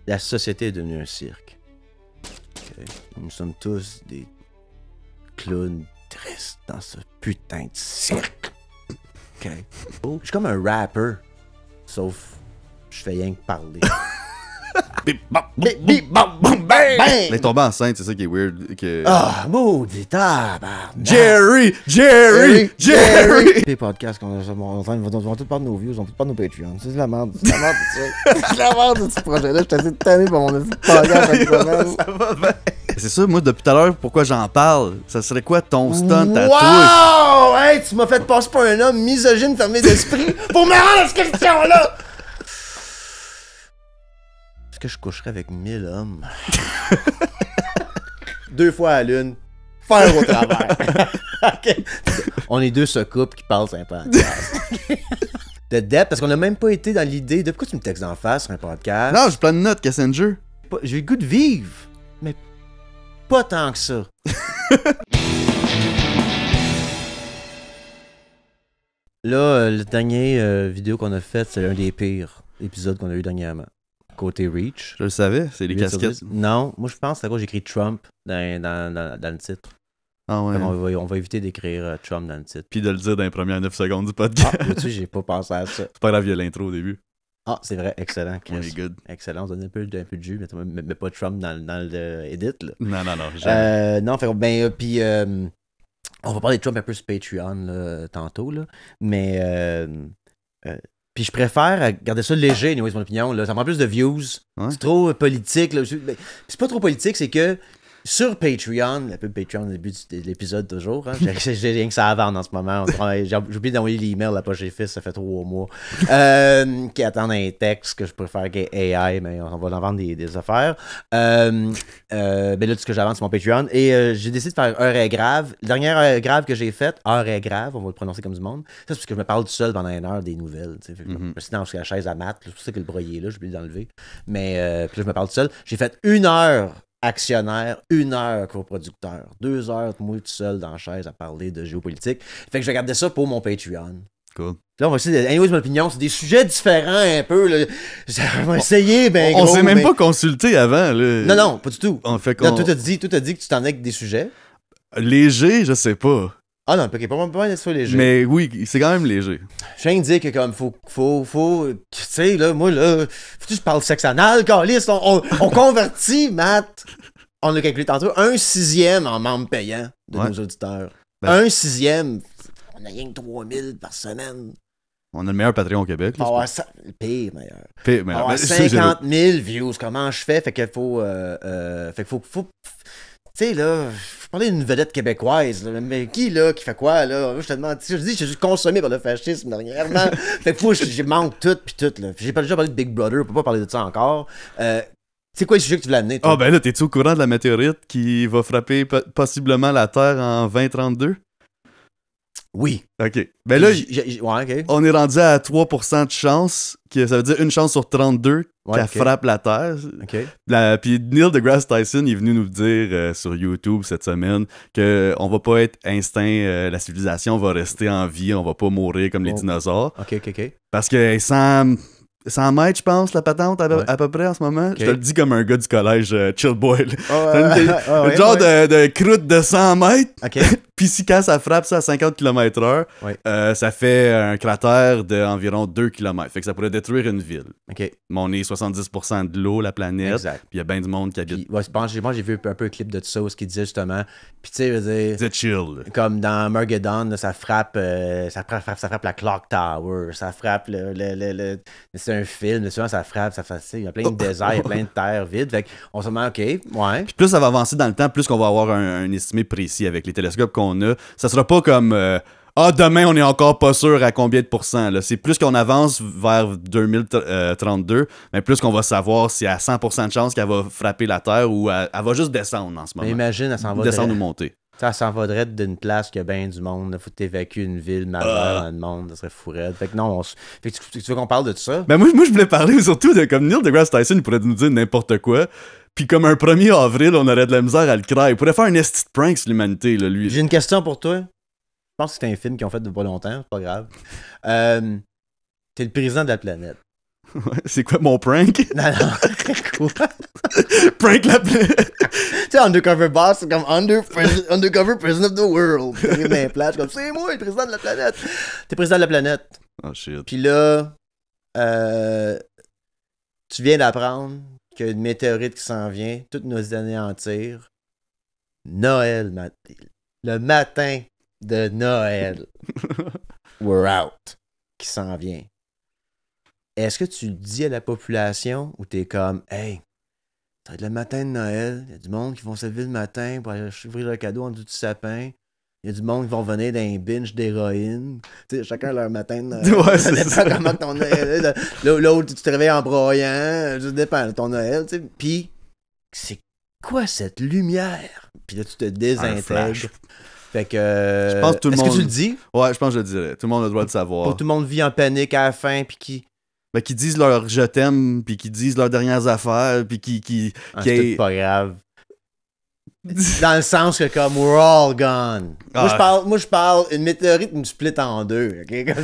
La société est devenue un cirque. Okay? Nous sommes tous des clowns tristes dans ce putain de cirque. OK? Je suis comme un rapper, sauf je fais rien que parler. Elle est tombée enceinte, c'est ça qui est weird. Que... Ah, maudit tabarnak! Jerry! Les podcasts qu'on a sur mon train, ils vont tous perdre nos views, ils vont tous perdre nos Patreons. C'est de la merde, c'est de la merde, c'est de la merde de ce projet-là. Je suis assez tanné pour mon podcast cette semaine. Ça va bien. C'est ça, moi, depuis tout à l'heure, pourquoi j'en parle? Ça serait quoi ton stunt à toi? Wow! Hey, tu m'as fait passer pour un homme misogyne fermé d'esprit pour me rendre à cette question-là! Est-ce que je coucherais avec 1000 hommes? 2 fois à lune. Faire au travers. Okay. On est deux ce couple qui parle sur un podcast. De depth, parce qu'on n'a même pas été dans l'idée de pourquoi tu me textes d'en face sur un podcast. Non, j'ai plein de notes, Cassenger. J'ai le goût de vivre, mais pas tant que ça. Là, le dernier vidéo qu'on a fait, c'est l'un des pires épisodes qu'on a eu dernièrement. Côté Reach. Je le savais, c'est les casquettes. Non, moi je pense que c'est à cause que j'ai écrit Trump dans le titre. Ah ouais. On va éviter d'écrire Trump dans le titre. Puis de le dire dans les premières 9 secondes du podcast. Ah, tu sais, j'ai pas pensé à ça. C'est pas grave, il y a l'intro au début. Ah, c'est vrai, excellent. On est good. Excellent, on donne un peu de jus, mais pas Trump dans le edit. Là. Non, jamais. Non, puis on va parler de Trump un peu sur Patreon là, tantôt, là, mais puis je préfère garder ça léger, anyway, c'est mon opinion. Là. Ça prend plus de views. Ouais. C'est trop politique. Là. C'est pas trop politique, c'est que sur Patreon, la pub Patreon au début de l'épisode toujours, hein, j'ai rien que ça à vendre en ce moment. J'ai oublié d'envoyer l'email à Poche et Fils, ça fait 3 mois. Qui attendent un texte que je préfère qu'il y ait AI, mais on va en vendre des affaires. Ben là, tout ce que j'avance, c'est mon Patreon. Et j'ai décidé de faire Heure est grave. La dernière Heure est grave que j'ai faite, Heure est grave, on va le prononcer comme du monde. Ça, c'est parce que je me parle tout seul pendant 1 heure des nouvelles. Je me suis dans la chaise à mat, c'est pour ça que le broyer là, j'ai oublié d'enlever. Mais puis là, je me parle tout seul. J'ai fait 1 heure actionnaire, 1 heure coproducteur, 2 heures moi tout seul dans la chaise à parler de géopolitique. Fait que je vais garder ça pour mon Patreon. Cool. Là, on va essayer anyways, mon opinion, c'est des sujets différents un peu. Là. On va essayer, ben on gros. s'est même pas consulté avant. Là. Non, pas du tout. On fait non, toi, t'as dit que tu t'en es avec des sujets. Léger, je sais pas. Ah non, ok, pas mal d'être léger. Mais oui, c'est quand même léger. Je viens de dire que comme faut tu sais, là, moi, là, faut que je parle sexe anal, câlisse, on convertit, Matt, on a calculé tantôt, 1/6 en membres payants de nos auditeurs. Ben, 1/6, on a rien que 3000 par semaine. On a le meilleur Patreon au Québec. Là, le pire meilleur. Pire meilleur. Alors, 50 000 views, comment je fais? Fait qu'il faut... tu sais, là, faut parler d'une vedette québécoise, là, mais qui, là, qui fait quoi, là? Je te demande, je dis, j'ai juste consommé par le fascisme dernièrement. Fait que faut que je manque tout, puis tout, là. J'ai pas déjà parlé de Big Brother, on peut pas parler de ça encore. C'est quoi le sujet que tu voulais amener, toi? Ah, ben là, t'es-tu au courant de la météorite qui va frapper possiblement la Terre en 2032? Oui. OK. Ben là, okay. On est rendu à 3% de chance, ça veut dire une chance sur 32 qu'elle frappe la Terre. Okay. Puis Neil deGrasse Tyson est venu nous dire sur YouTube cette semaine qu'on va pas être instinct, la civilisation va rester en vie, on va pas mourir comme les dinosaures. OK. Parce que 100 mètres, je pense, la patente, à peu près en ce moment. Okay. Je te le dis comme un gars du collège, chill boy. Genre de croûte de 100 mètres. OK. Puis quand ça frappe ça à 50 km/h, ça fait un cratère d'environ 2 km. Fait que ça pourrait détruire une ville. OK. Mais on est 70% de l'eau, la planète. Exact. Puis il y a bien du monde qui habite. Moi, j'ai vu un peu un clip de ça où ce qu'il disait justement. Puis tu sais, je veux dire. C'est chill. Comme dans Armageddon, ça frappe la Clock Tower. Ça frappe c'est un film, souvent ça frappe, il y a plein de déserts, il y a plein de terres vides. Fait qu'on se demande, OK, ouais. Puis plus ça va avancer dans le temps, plus qu'on va avoir un estimé précis avec les télescopes qu'on a. Ça sera pas comme demain on est encore pas sûr à combien de pourcents. Là. C'est plus qu'on avance vers 2032, mais plus qu'on va savoir si à 100% de chance qu'elle va frapper la Terre ou elle va juste descendre en ce moment. Mais imagine, elle s'en va descendre ou monter. Ça s'en vaudrait d'une place qui a bien du monde. Il faut que tu évacues une ville majeure dans le monde. Ça serait fou raide. Fait que non, fait que tu veux qu'on parle de tout ça? Ben moi je voulais parler surtout de comme Neil deGrasse Tyson, il pourrait nous dire n'importe quoi. Puis comme un 1er avril, on aurait de la misère à le croire. Il pourrait faire un esti de prank sur l'humanité, là, lui. J'ai une question pour toi. Je pense que c'est un film qu'ils ont fait depuis pas longtemps. C'est pas grave. T'es le président de la planète. Ouais, c'est quoi mon prank? Non, non. Quoi? Prank la planète! Tu sais, Undercover Boss, c'est comme Undercover President of the World. T'arrives dans les plages, comme c'est moi, le président de la planète. T'es président de la planète. Oh shit. Puis là, tu viens d'apprendre qu'il y a une météorite qui s'en vient, toutes nos anéantir. Noël, le matin de Noël. We're out. Qui s'en vient. Est-ce que tu le dis à la population ou t'es comme, hey, ça va être le matin de Noël, il y a du monde qui vont se lever le matin pour aller ouvrir leur cadeau en dessous du sapin. Il y a du monde qui vont venir d'un binge d'héroïne. Tu sais, chacun leur matin de Noël. Ouais, ça dépend comment ton Noël. L'autre, tu te réveilles en broyant. Ça dépend de ton Noël. Tu sais. Puis, c'est quoi cette lumière? Puis là, tu te désintègres. Fait que. Je pense que tout le monde... Est-ce que tu le dis? Ouais, je pense que je le dirais. Tout le monde a le droit de savoir. Pour tout le monde vit en panique à la fin, puis qui. Ben, qui disent leur je t'aime, puis qui disent leurs dernières affaires, puis qui c'est pas grave. Dans le sens que comme we're all gone. Moi je parle une météorite me split en deux. Okay? Comme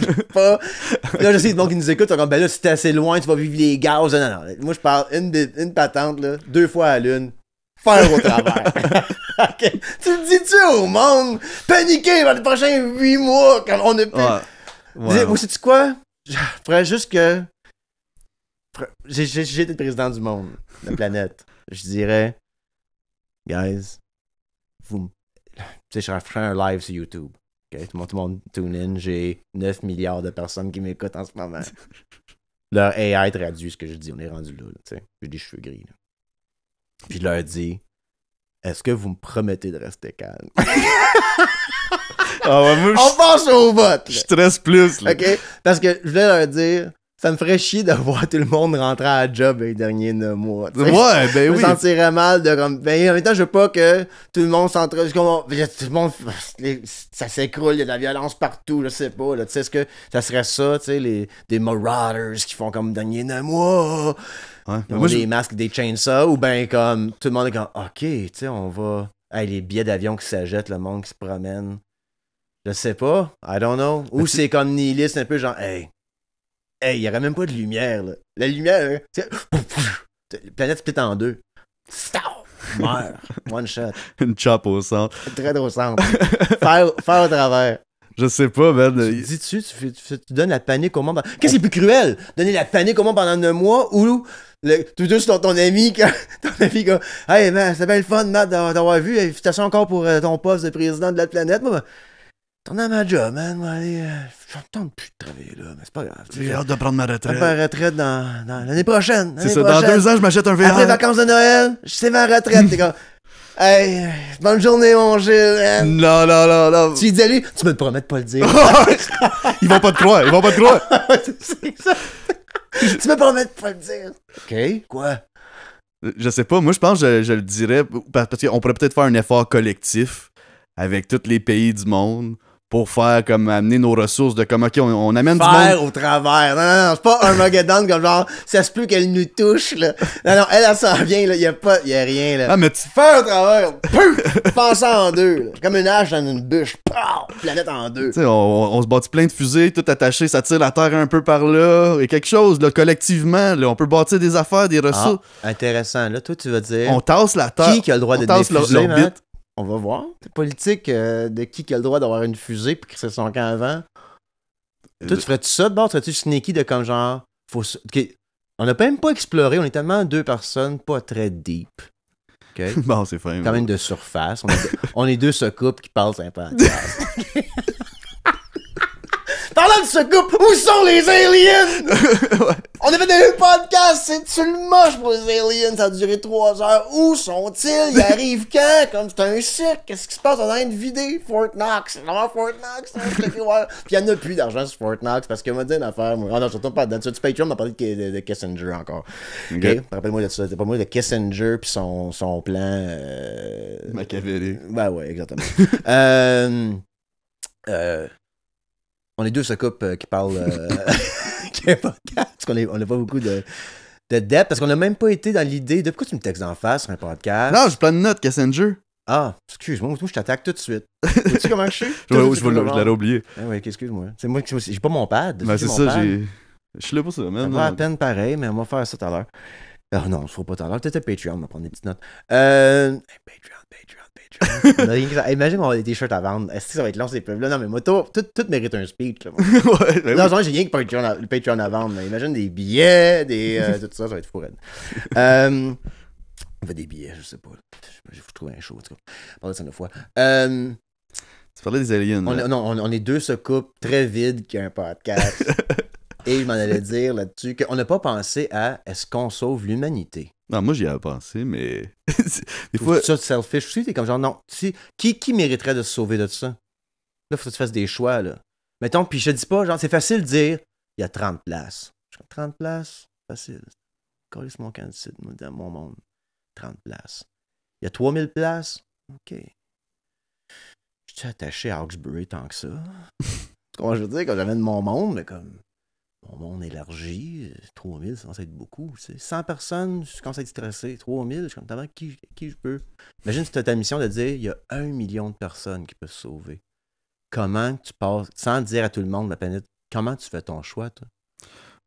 là je sais le monde qui nous écoute, sont comme ben là si t'es assez loin, tu vas vivre les gaz. Non. Moi je parle une patente là, 2 fois à la lune. Faire au travers. Okay? Tu le dis-tu au monde? Paniquer dans les prochains 8 mois quand on est plus. Ou sais-tu quoi? Je ferais juste que. J'ai été le président du monde, de la planète. Je dirais. Guys, tu sais, je ferai un live sur YouTube. Okay? Tout le monde tune in. J'ai 9 milliards de personnes qui m'écoutent en ce moment. Leur AI traduit ce que je dis. On est rendu là. Tu sais. J'ai des cheveux gris. Là. Puis je leur dis, est-ce que vous me promettez de rester calme? On passe au vote. Je stresse plus. Là. OK? Parce que je voulais leur dire, ça me ferait chier de voir tout le monde rentrer à la job les derniers 9 mois. T'sais. Ouais, ben oui. Je me sentirais mal de comme. Ben, en même temps, je veux pas que tout le monde s'entre. Tout le monde. Ça s'écroule, il y a de la violence partout, je sais pas. Tu sais, est-ce que ça serait ça, tu sais, des Marauders qui font comme derniers 9 mois? Ouais. Ils ont des masques, des chainsaws, ou ben comme tout le monde est comme, ok, tu sais, on va. Hey, les billets d'avion qui s'achètent, le monde qui se promène. Je sais pas, I don't know. Ou c'est comme nihiliste, un peu genre, hey, il y aurait même pas de lumière, là. La lumière, là, la planète split en deux. Stop! Meurs. One shot. Une chop au centre. Très au centre. Faire au travers. Je sais pas, man. Dis-tu, tu donnes la panique au monde. Qu'est-ce qui est plus cruel? Donner la panique au monde pendant 9 mois ou tout juste ton ami, hey man, c'est bien le fun, Matt, d'avoir vu. Félicitations encore pour ton poste de président de la planète. Moi, tourne à ma job, man. Moi, allez, je tente plus de travailler là, mais c'est pas grave. J'ai hâte de prendre ma retraite. Je vais prendre ma retraite dans l'année prochaine. C'est ça, dans 2 ans, je m'achète un VR. Après les vacances de Noël, c'est ma retraite. T'es comme, hey, bonne journée, mon Gilles. Man. Non. Tu lui dis à lui, tu me le promets de pas le dire. Ils vont pas te croire, C'est ça. Tu me promets de pas le dire. OK, quoi? Je sais pas, moi je pense que je le dirais parce qu'on pourrait peut-être faire un effort collectif avec tous les pays du monde pour faire comme amener nos ressources de comme ok on amène du monde. Faire au travers. Non, c'est pas un Armageddon comme genre ça se peut qu'elle nous touche là. Non, elle s'en vient là, y a rien là. Ah mais faire au travers. Pense ça en deux. Là. Comme une hache dans une bûche. Planète en deux. Tu sais, on se bâtit plein de fusées, tout attaché, ça tire la terre un peu par là. Et quelque chose là, collectivement, là, on peut bâtir des affaires, des ressources. Intéressant. Là, toi tu vas dire. On tasse la terre. Qui a le droit de défuser, Matt? On va voir. C'est politique de qui a le droit d'avoir une fusée puis créer son camp avant. Toi, tu ferais-tu ça de bord? Serais-tu sneaky de comme genre. On n'a même pas exploré, on est tellement 2 personnes pas très deep. Okay? Bon, c'est fin. Quand même de surface. On est 2 ce couple qui parlent sympa. Parlant de ce couple, où sont les aliens? Ouais. On a fait un podcast, c'est-tu le moche pour les aliens? Ça a duré 3 heures. Où sont-ils? Ils arrivent quand? Comme c'est un cirque. Qu'est-ce qui se passe? On a une vidéo Fort Knox. C'est vraiment Fort Knox. Puis il n'y en a plus d'argent sur Fort Knox parce qu'il m'a dit une affaire. Moi. Ah non, surtout pas. Sur Patreon, on m'a parlé de Kissinger encore. OK? Rappelle-moi de ça. C'était pas moi de Kissinger puis son plan. Machiavélique. Ben ouais, exactement. On est 2 ce couple qui parlent qui a un podcast, parce qu'on n'a pas beaucoup de depth, parce qu'on n'a même pas été dans l'idée de pourquoi tu me textes en face sur un podcast. Non, j'ai plein de notes, Kissinger. Ah, excuse-moi, moi je t'attaque tout de suite. Sais-tu comment je suis? Je l'aurais oublié. Ah oui, excuse-moi. C'est moi qui j'ai pas mon pad. Ben c'est ça, j'ai. Je suis là pour ça, man. Ça va à peine pareil, mais on va faire ça tout à l'heure. Ah non, on se fera pas tout à l'heure. Peut-être Patreon, on va prendre des petites notes. Patreon. Imagine qu'on a des t-shirts à vendre. Est-ce que ça va être long ces pubs-là? Non, mais moi, tout mérite un speech. Là, ouais, ben non, j'ai rien que Patreon à vendre. Mais imagine des billets, tout ça, ça va être fou. On fait des billets, je sais pas. Je trouve un show, en tout cas. Parler de ça une fois. Tu parlais des aliens. On est deux soucoupes très vides qui a un podcast. Et je m'en allais dire là-dessus qu'on n'a pas pensé à est-ce qu'on sauve l'humanité? Non, moi j'y avais pensé, mais. Des fois. Ça, selfish aussi, t'es comme genre, non. Qui mériterait de se sauver de ça? Là, faut que tu fasses des choix, là. Mettons, puis je te dis pas, genre, c'est facile de dire, il y a 30 places. 30 places? Facile. Coller mon candidat dans mon monde. 30 places. Il y a 3000 places? OK. Je suis attaché à Hawkesbury tant que ça. Comment je veux dire, quand j'amène mon monde, mais comme. Mon monde élargi, 3000, ça commence à être beaucoup. 100 personnes, je commence à être stressé. 3000, je suis comme, t'as qui je peux? Imagine si tu as ta mission de dire, il y a 1 million de personnes qui peuvent se sauver. Comment tu passes, sans dire à tout le monde de la planète, comment tu fais ton choix, toi?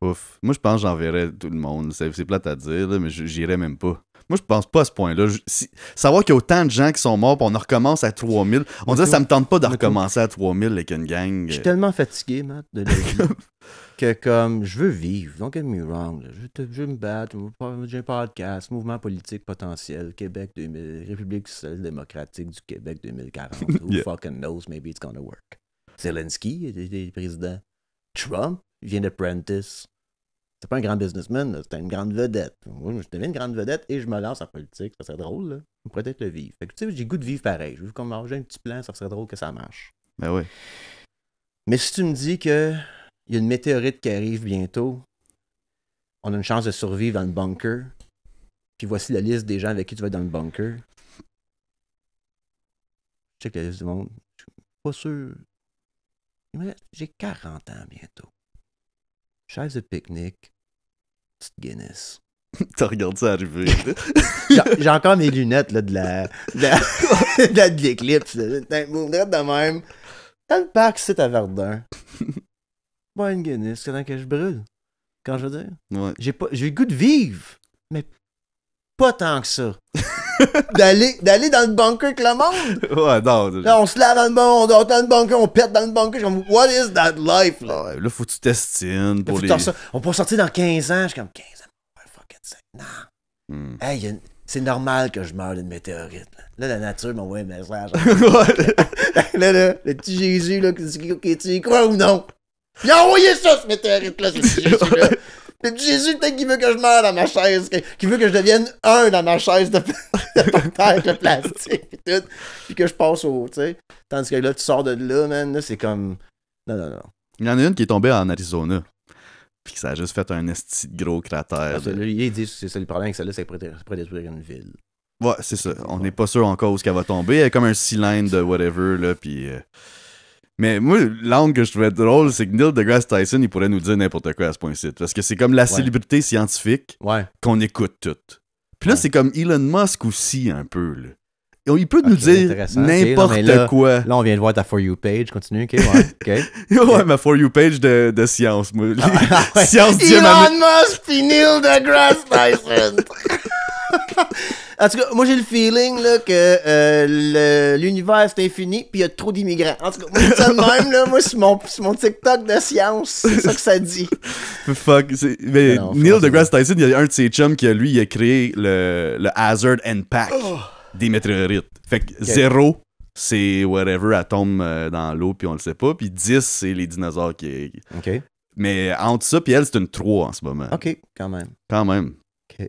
Ouf. Moi, je pense que j'enverrais tout le monde. C'est plate à dire, là, mais j'irais même pas. Moi, je pense pas à ce point-là. Savoir qu'il y a autant de gens qui sont morts, puis on recommence à 3000. On dirait que ça me tente pas de recommencer à 3000 avec une gang. Je suis tellement fatigué, Matt, de la vie, que comme, je veux vivre. Don't get me wrong. Je veux me battre. J'ai un podcast, mouvement politique potentiel, Québec 2000, République sociale démocratique du Québec 2040. Who fucking knows, maybe it's gonna work. Zelensky est président. Trump vient d'Apprentice. C'est pas un grand businessman, c'est une grande vedette. Moi, je deviens une grande vedette et je me lance en politique. Ça serait drôle, là. On pourrait peut-être le vivre. Fait que, tu sais, j'ai le goût de vivre pareil. Je veux comme j'ai un petit plan, ça serait drôle que ça marche. Ben oui. Mais si tu me dis que il y a une météorite qui arrive bientôt, on a une chance de survivre dans le bunker, puis voici la liste des gens avec qui tu vas être dans le bunker. Je check la liste du monde. Je suis pas sûr. J'ai 40 ans bientôt. Chaise de pique-nique, petite Guinness. T'as regardé ça arriver. J'ai encore mes lunettes là, de l'éclipse. Mouvement de même. Dans le parc, c'est à Verdun. Bois une Guinness, c'est dans que je brûle. Quand je veux dire. Ouais. J'ai le goût de vivre, mais pas tant que ça. D'aller dans le bunker avec le monde. Ouais, non. Là, on se lave dans le bunker, on dort dans le bunker, on pète dans le bunker. Je suis comme, what is that life? Là, là faut que tu t'estines pour les... On peut sortir dans 15 ans. Je suis comme, 15 ans, fucking ça. Non. Hey, c'est normal que je meure d'une météorite. Là, la nature m'a envoyé un message. là, le petit Jésus, là, tu y crois ou non? Il a envoyé ça, ce météorite-là, ce petit Jésus-là. Le petit Jésus, peut-être qu'il veut que je meure dans ma chaise, qu'il veut que je devienne un dans ma chaise de terre avec le plastique, pis tout, puis que je passe au, tu sais. Tandis que là, tu sors de là, man, là, c'est comme... Non. Il y en a une qui est tombée en Arizona. Puis ça a juste fait un esti de gros cratère. Là, il dit c'est ça le problème avec celle-là, c'est qu'elle pourrait détruire une ville. Ouais, c'est ça. On n'est pas sûr encore où qu'elle va tomber. Elle est comme un cylindre de whatever, là, puis... Mais moi, l'angle que je trouvais drôle, c'est que Neil deGrasse Tyson, il pourrait nous dire n'importe quoi à ce point-ci. Parce que c'est comme la célébrité scientifique qu'on écoute toute. Puis là, c'est comme Elon Musk aussi, un peu, là. Il peut nous dire n'importe quoi. Là, on vient de voir ta For You page. Continue, ok? Ouais, ma For You page de science, moi. Science Elon Musk puis Neil deGrasse Tyson. En tout cas, moi j'ai le feeling là, que l'univers c'est infini puis il y a trop d'immigrants. En tout cas, moi je dis ça de même, là, moi sur mon TikTok de science, c'est ça que ça dit. Fuck. Mais non, Neil deGrasse Tyson, il y a un de ses chums qui a créé le Hazard Impact des météorites. Fait que 0, c'est whatever, elle tombe dans l'eau puis on le sait pas. Puis 10, c'est les dinosaures qui... OK. Mais entre ça puis elle, c'est une 3 en ce moment. OK, quand même. OK.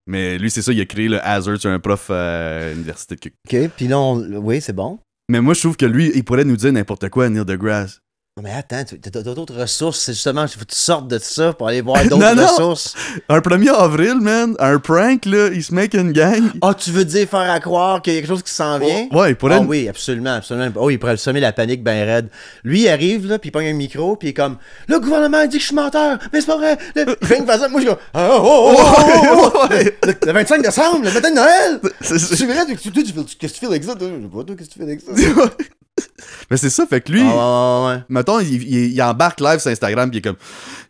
Mais lui, c'est ça, il a créé le Hazard, c'est un prof à l'université de... OK, puis là, oui, c'est bon. Mais moi, je trouve que lui, il pourrait nous dire n'importe quoi, Neil deGrasse. Non, mais attends, t'as d'autres ressources, c'est justement, il faut que tu sortes de ça pour aller voir d'autres ressources. Un 1er avril, man, un prank, là, il se met avec une gang. Ah, tu veux dire faire à croire qu'il y a quelque chose qui s'en vient? Ouais, il pourrait... Ah oui, absolument. Oh, il pourrait semer la panique ben raide. Lui, il arrive, là, puis il pogne un micro, puis il est comme, le gouvernement dit que je suis menteur, mais c'est pas vrai. Il fait une façon, moi, je suis comme, le 25 décembre, le matin de Noël! C'est vrai, qu'est-ce que tu fais avec ça? Je sais pas, toi, qu'est-ce que tu fais avec ça? Mais c'est ça, fait que lui, mettons, il embarque live sur Instagram, pis il est comme,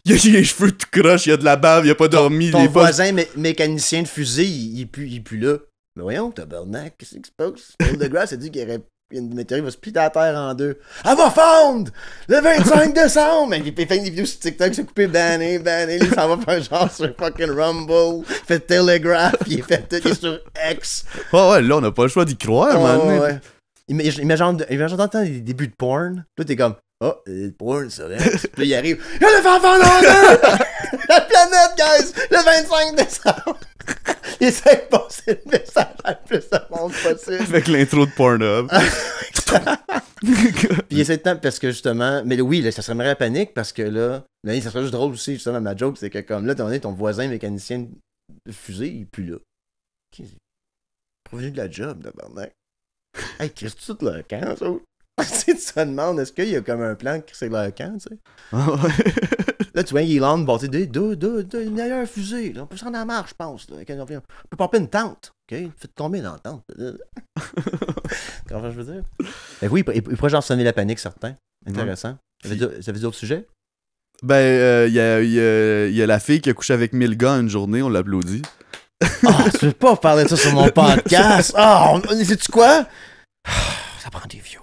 il a les cheveux tout croche, il a de la bave, il a pas dormi. Ton voisin mécanicien de fusée, il pue là. Mais voyons, tabarnak, qu'est-ce qui se passe? Neil deGrasse a dit qu'il y aurait une météorite va splitter la Terre en deux. Elle va fondre! Le 25 décembre! Il fait des vidéos sur TikTok, s'est coupé banné, lui, ça va faire genre sur fucking Rumble, il fait Telegraph, il fait tout, il est sur X. Ouais, là, on n'a pas le choix d'y croire, man. Ouais. Imagine d'entendre des débuts de porn, là, t'es comme, porn, ça, X. Puis là, il arrive, il le fait fondre en deux! La planète, guys! Le 25 décembre! Il essaie de passer le message à le plus de monde possible. Avec l'intro de Pornhub. Puis il essaie de temps parce que justement, mais oui, là, ça serait la panique parce que là, ça serait juste drôle aussi, justement, ma joke, c'est que comme là, ton voisin mécanicien de fusée, il est plus là. Il est provenu de la job, tabarnak. Hey, Chris, tu tout leur camp, ça? Tu te demandes, est-ce qu'il y a comme un plan qui c'est leur camp, tu sais? Là, tu vois, Elon bâtit une meilleure fusée. Là. On peut se rendre en marche, je pense. Là. On peut popper une tente. OK? Faites combien dans la tente? Comment je veux dire? Ben oui, il pourrait genre sonner la panique, certains. Intéressant. Ça veut dire d'autres sujets? Ben, il y a la fille qui a couché avec 1000 gars une journée, on l'applaudit. Tu veux pas parler de ça sur mon podcast? Sais-tu quoi? Ça prend des views.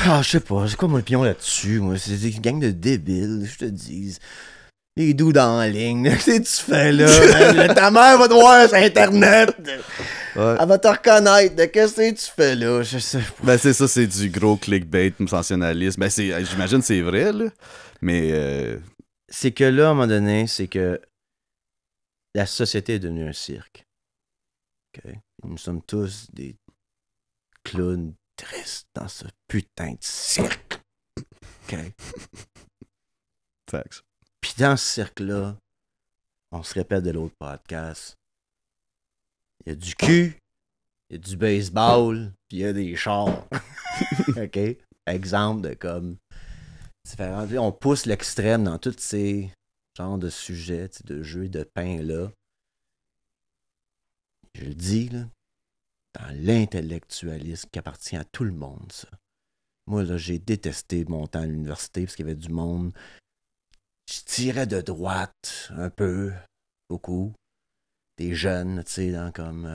Je sais pas, c'est quoi mon opinion là-dessus? Moi, c'est des gangs de débiles, je te dis. Les dudes en ligne, qu'est-ce que tu fais là? Ta mère va te voir sur Internet. Ouais. Elle va te reconnaître. Qu'est-ce que tu fais là? Je sais pas. Ben, c'est ça, c'est du gros clickbait sensationnalisme. Ben, j'imagine que c'est vrai, là. Mais. C'est que là, à un moment donné, c'est que la société est devenue un cirque. Okay? Nous sommes tous des clowns triste dans ce putain de cirque. OK? Facts. Puis dans ce cirque-là, on se répète de l'autre podcast. Il y a du cul, il y a du baseball, puis il y a des chars. OK? Exemple de comme... On pousse l'extrême dans tous ces genres de sujets, de jeux de pain-là. Je le dis, là. Dans l'intellectualisme qui appartient à tout le monde, ça. Moi, là, j'ai détesté mon temps à l'université parce qu'il y avait du monde. Je tirais de droite, un peu, beaucoup. Des jeunes, tu sais, dans comme...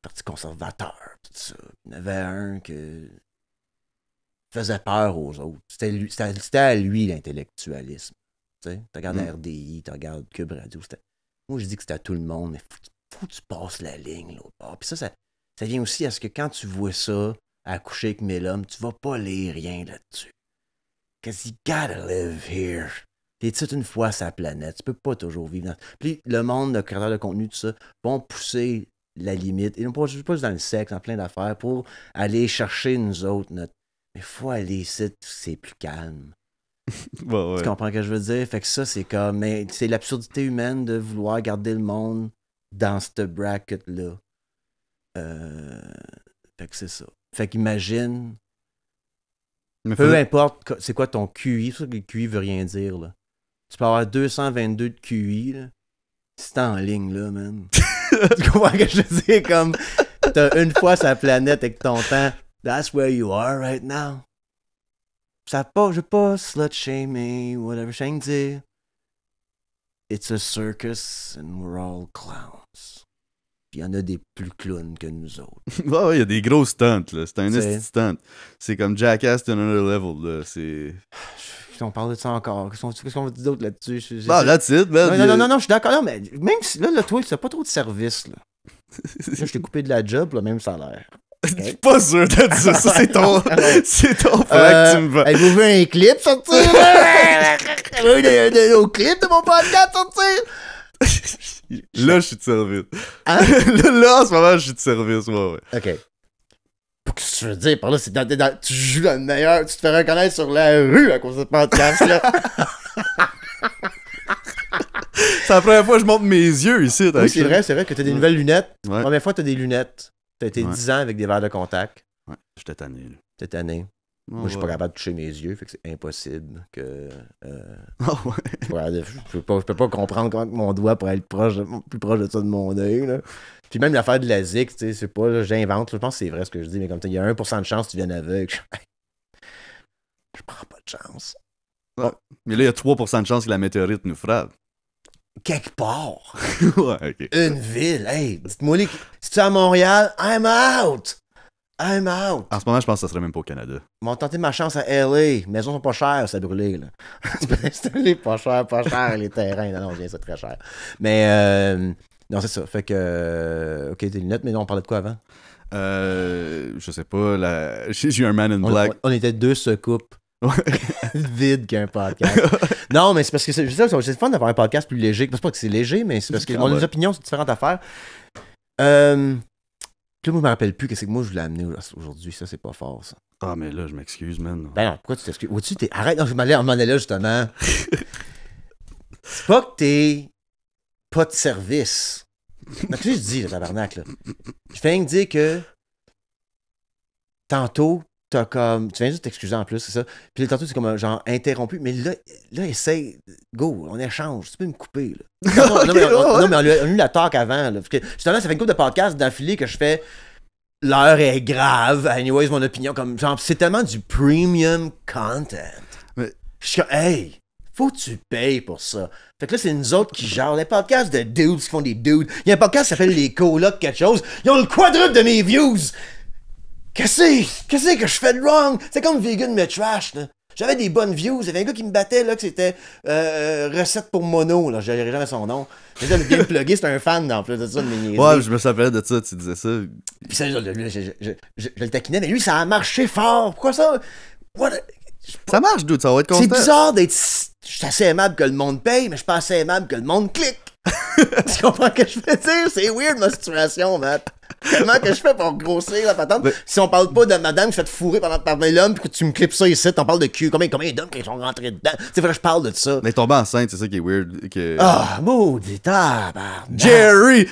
Parti conservateur, tout ça. Il y en avait un qui faisait peur aux autres. C'était à lui, l'intellectualisme. Tu sais, tu regardes la RDI, tu regardes Cube Radio. Moi, je dis que c'était à tout le monde, mais faut que tu passes la ligne l'autre bord. Puis ça vient aussi à ce que quand tu vois ça, à coucher avec 1000 hommes, tu vas pas lire rien là-dessus. Because you gotta live here. T'es toute une fois sur la planète. Tu peux pas toujours vivre dans... Puis le monde, le créateur de contenu, tout ça, vont pousser la limite. Et non pas juste dans le sexe, dans plein d'affaires, pour aller chercher nous autres. Mais il faut aller ici, c'est plus calme. Ouais. Tu comprends ce que je veux dire? Fait que ça, c'est comme... Mais c'est l'absurdité humaine de vouloir garder le monde dans ce bracket-là. Fait que c'est ça. Fait qu'imagine... Peu importe c'est quoi ton QI, ça que le QI veut rien dire, là. Tu peux avoir 222 de QI, là. Si t'es en ligne, là, man. Tu comprends ce que je veux dire? Comme, t'as une fois sur la planète avec ton temps, that's where you are right now. Ça pas, je veux pas slut-shamer, whatever, je viens de dire. It's a circus and we're all clowns. Puis il y en a des plus clowns que nous autres. Ouais, il y a des gros stunts, là. C'est un esti stunt. C'est comme Jackass to another level, là. C'est... On parle de ça encore. Qu'est-ce qu'on va dire d'autre là-dessus? Ah, that's it, man. Non, je suis d'accord. Non, mais même si, là, toi, tu n'as pas trop de service, là. Là, je t'ai coupé de la job pour le même salaire. Okay. Je suis pas sûr de dire ça. Ça, c'est ton plan que tu me vas. Avez-vous vu un clip sortir? Avez-vous vu le clip de mon podcast sortir? Là, je suis de service. Hein? Là, en ce moment, je suis de service, ouais. OK. Qu'est-ce que tu veux dire par là? C'est tu joues dans le meilleur. Tu te fais reconnaître sur la rue à cause de ce podcast-là. C'est la première fois que je monte mes yeux ici. Oui, c'est vrai que t'as des nouvelles lunettes. Ouais. La première fois que t'as des lunettes. T'as été 10 ans avec des verres de contact. Ouais, j'étais tanné. T'es tanné. Moi, je suis pas capable de toucher mes yeux, fait que c'est impossible que... ouais. Je peux pas comprendre comment mon doigt pourrait être plus proche de ça de mon œil, là. Puis même l'affaire de la zik, tu sais, c'est pas, là, j'invente, je pense que c'est vrai ce que je dis, mais comme il y a 1% de chance que tu viennes aveugle. Je prends pas de chance. Ouais. Mais là, il y a 3% de chance que la météorite nous frappe. Quelque part. Ouais, ok. Une ville. Hey, dites-moi, si tu es à Montréal, I'm out. I'm out. En ce moment, je pense que ça serait même pas au Canada. Ils m'ont tenté ma chance à LA. Les maisons sont pas chères, ça a brûlé, là. Tu peux installer pas cher, les terrains. Non, c'est très cher. Mais, non, c'est ça. Fait que, ok, tes lunettes, mais non, on parlait de quoi avant? Je sais pas, j'ai eu un Man in Black. On était deux soucoupes. Vide qu'un podcast. Non, mais c'est parce que c'est le fun d'avoir un podcast plus léger. C'est pas que c'est léger, mais c'est parce que nos opinions sont différentes affaires. Là, moi, je me rappelle plus qu'est-ce que moi je voulais amener aujourd'hui. Ça, c'est pas fort, ça. Ah, mais là, je m'excuse, man. Ben non, pourquoi tu t'excuses? Au-dessus, arrête, non, je m'en allais là, justement. C'est pas que t'es pas de service. Qu'est-ce que je dis, le tabarnak, là? Je viens de dire que tantôt, t'as comme. Tu viens juste t'excuser en plus, c'est ça. Puis tantôt, c'est comme genre interrompu. Mais là, essaye. Go, on échange. Tu peux me couper, là. Non, mais on a eu la talk avant, là. Parce que justement, ça fait une couple de podcasts d'affilée que je fais. L'heure est grave. Anyways, mon opinion, comme. Genre, c'est tellement du premium content. Mais... Je suis comme, hey, faut que tu payes pour ça. Fait que là, c'est nous autres qui gèrent les podcasts de dudes qui font des dudes. Il y a un podcast qui s'appelle Les Colocs quelque chose. Ils ont le quadruple de mes views. Qu'est-ce que je fais de wrong? C'est comme Vegan me trash, là. J'avais des bonnes views. Il y avait un gars qui me battait, là, que c'était Recette pour Mono, là. Je dirais jamais son nom. J'étais le bien plugué, c'était un fan, en plus de ça, de mes niaiseries. Ouais, je me souviens de ça, tu disais ça. Puis ça, je le taquinais, mais lui, ça a marché fort. Pourquoi ça? Ça marche, dude, ça va être constant. C'est bizarre d'être... Je suis assez aimable que le monde paye, mais je suis pas assez aimable que le monde clique. Tu comprends ce que je veux dire? C'est weird, ma situation, Matt. Comment que je fais pour grossir la patente? Mais... Si on parle pas de madame qui se fait fourrer par l'homme puis que tu me clips ça ici, on parle de cul. Combien d'hommes qui sont rentrés dedans? Tu sais, que je parle de ça. Mais tomber enceinte, c'est ça qui est weird. Ah, maudit tabarnak. Jerry!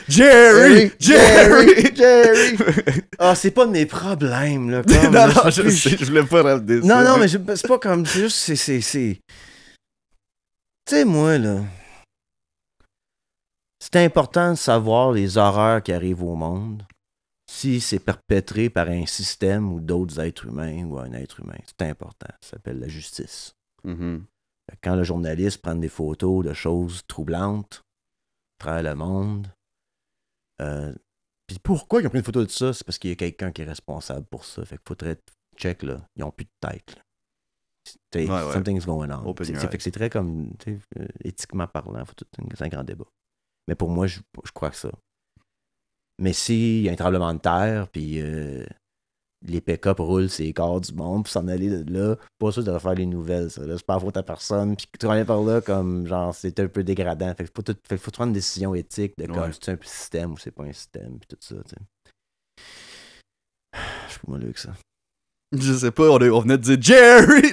Ah, c'est pas de mes problèmes, là. Comme, non, je sais, je voulais pas ramener ça. Non, mais c'est pas comme... C'est juste, c'est... Tu sais, moi, là... C'est important de savoir les horreurs qui arrivent au monde si c'est perpétré par un système ou d'autres êtres humains ou un être humain. C'est important. Ça s'appelle la justice. Mm-hmm. Quand le journaliste prend des photos de choses troublantes à travers le monde, puis pourquoi ils ont pris une photo de ça? C'est parce qu'il y a quelqu'un qui est responsable pour ça. Fait qu'il faudrait check, là. Ils n'ont plus de tête, là. Something's going on. Fait que c'est très comme, éthiquement parlant, c'est un grand débat. Mais pour moi, je crois que ça. Mais s'il y a un tremblement de terre, puis les pick-up roulent sur les corps du monde, puis s'en aller de là, pas sûr de refaire les nouvelles, ça. Là, c'est pas la faute à personne. Puis tu reviens par là, comme, genre, c'est un peu dégradant. Fait qu'il faut prendre une décision éthique de comme, c'est un système ou c'est pas un système, puis tout ça, tu sais. Je suis pas mal avec ça. Je sais pas, on venait de dire Jerry!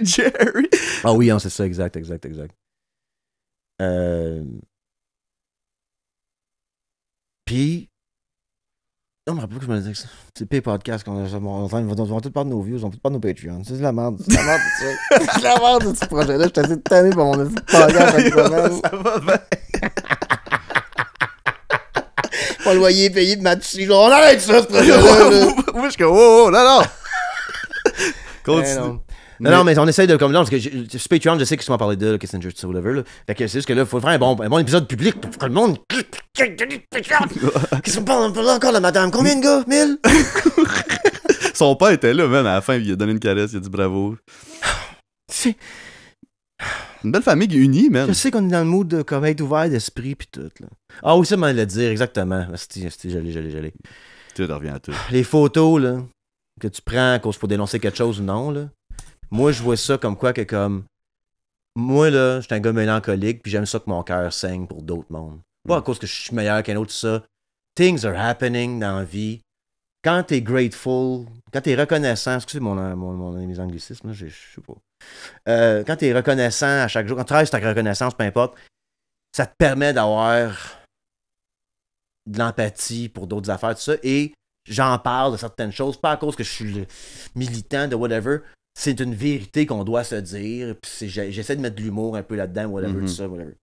Ah oui, c'est ça, exact. Puis, non, mais rappelle que je me disais que ça. C'est pire podcast qu'on a. On va tout perdre nos views, on va tout perdre nos Patreons. C'est la merde. C'est la merde de ça. C'est la merde de ce projet-là. Je suis assez tanné pour mon podcast cette semaine. Ça va bien. Pas le loyer payé de ma psy. On arrête ça, ce projet-là. Moi, je suis comme, oh, non. Continue. Non, mais on essaye de comme là, parce que sur Patreon, je sais qu'ils sont parlé de Kissinger to Whatever, là. Fait que c'est juste que là, il faut faire un bon épisode public pour que le monde. Qu'est-ce qu'on parle encore de madame? Combien de gars? 1000? Son père était là, même, à la fin, il a donné une caresse, il a dit bravo. C'est une belle famille unie, man. Je sais qu'on est dans le mood de comme être ouvert d'esprit pis tout, là. Ah oui, ça m'en le dire, exactement. C'était gelé. Tout revient à tout. Les photos, là, que tu prends à cause pour dénoncer quelque chose ou non, là. Moi, je vois ça comme quoi que comme... Moi, là, je suis un gars mélancolique, puis j'aime ça que mon cœur saigne pour d'autres mondes. Pas à cause que je suis meilleur qu'un autre, tout ça. Things are happening dans la vie. Quand t'es grateful, quand t'es reconnaissant... Excusez mes anglicismes, là, je sais pas. Quand t'es reconnaissant à chaque jour, quand tu travailles sur ta reconnaissance, peu importe, ça te permet d'avoir de l'empathie pour d'autres affaires, tout ça, et j'en parle de certaines choses, pas à cause que je suis le militant de whatever, c'est une vérité qu'on doit se dire, puis j'essaie de mettre de l'humour un peu là-dedans, whatever, tout ça, whatever.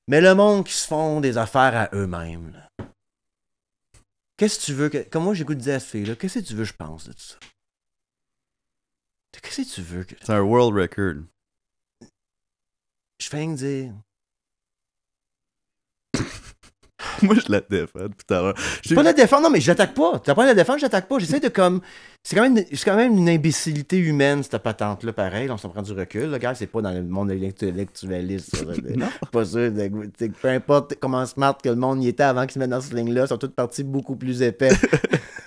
Mais le monde qui se font des affaires à eux-mêmes, là. Qu'est-ce que tu veux que... Comme moi, j'écoute dire à cette fille-là, qu'est-ce que tu veux que je pense de tout ça? Qu'est-ce que tu veux que... C'est un world record. Je fais rien que dire... Moi, je la défends tout à l'heure. Je pas la défendre, non, mais je l'attaque pas. T'as pas à la défendre, je l'attaque pas. J'essaie de comme. C'est quand même une imbécilité humaine, cette patente-là, pareil. On s'en prend du recul. Là, gars, c'est pas dans le monde intellectualiste. Non. Pas sûr. Peu importe comment smart que le monde y était avant qu'ils se mettent dans ce ligne-là, ils sont tous partis beaucoup plus épais.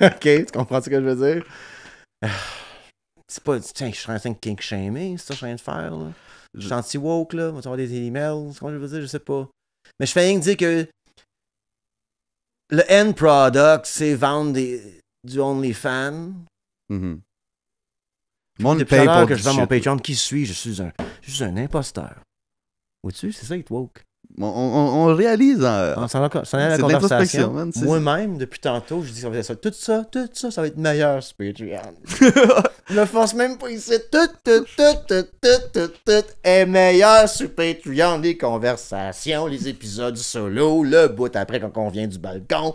Ok, tu comprends ce que je veux dire? C'est pas. Tiens, je suis en train de kink shamer, c'est ça que je suis en train de faire, là. Je suis anti-woke, là. On va avoir des emails. Comment je veux dire? Je sais pas. Mais je fais rien que dire que. Le end product, c'est vendre du OnlyFans. Mm-hmm. Depuis tout à l'heure que je vends mon Patreon, qui suis je? Je suis un imposteur. Vois-tu, c'est ça, it woke. On réalise On s'en est à la conversation. Moi-même, depuis tantôt, je dis ça. Tout ça, ça va être meilleur sur Patreon. Je me force même pas ici. Tout est meilleur sur Patreon. Les conversations, les épisodes solo, le bout après quand on vient du balcon.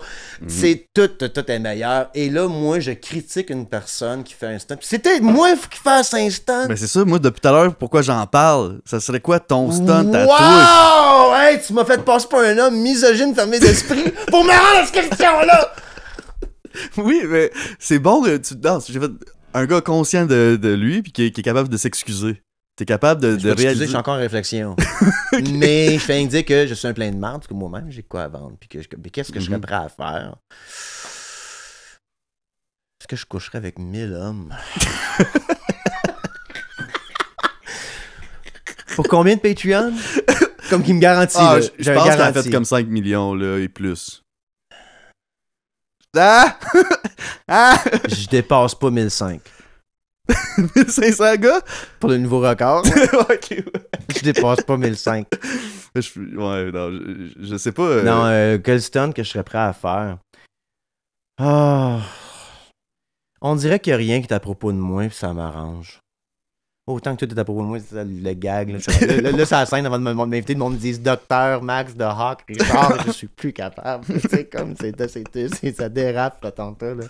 C'est tout est meilleur. Et là, moi, je critique une personne qui fait un stunt. C'était moi qui fasse un stunt. Ben c'est ça, moi, depuis tout à l'heure, pourquoi j'en parle? Ça serait quoi ton stunt à toi? Hey, tu m'as fait passer pour un homme misogyne fermé d'esprit pour me rendre à cette question-là! Oui, mais c'est bon que tu danses. J'ai fait un gars conscient de lui puis qui est capable de s'excuser. T'es capable de réaliser. Je suis encore en réflexion. Mais je fais dire que je suis un plein de marde parce que moi-même, j'ai quoi à vendre. Puis mais qu'est-ce que je serais prêt à faire? Est-ce que je coucherais avec 1000 hommes? Pour combien de Patreon? Comme qu'il me garantit. Ah, je pense qu'il a fait comme 5 millions là, et plus. Ah! Ah! Je dépasse pas 1005. 1500 gars? Pour le nouveau record. Okay, ouais. Je dépasse pas 1005. Ouais, non, je sais pas. Non, quel stunt que je serais prêt à faire? Oh. On dirait qu'il n'y a rien qui est à propos de moi, puis ça m'arrange. Autant que tout est à propos de moi, c'est ça, le gag. Là, c'est la scène avant de m'inviter, le monde me dit Docteur Max de Hawk, Richard, je suis plus capable. C'est comme, ça dérape, là, tantôt. Là.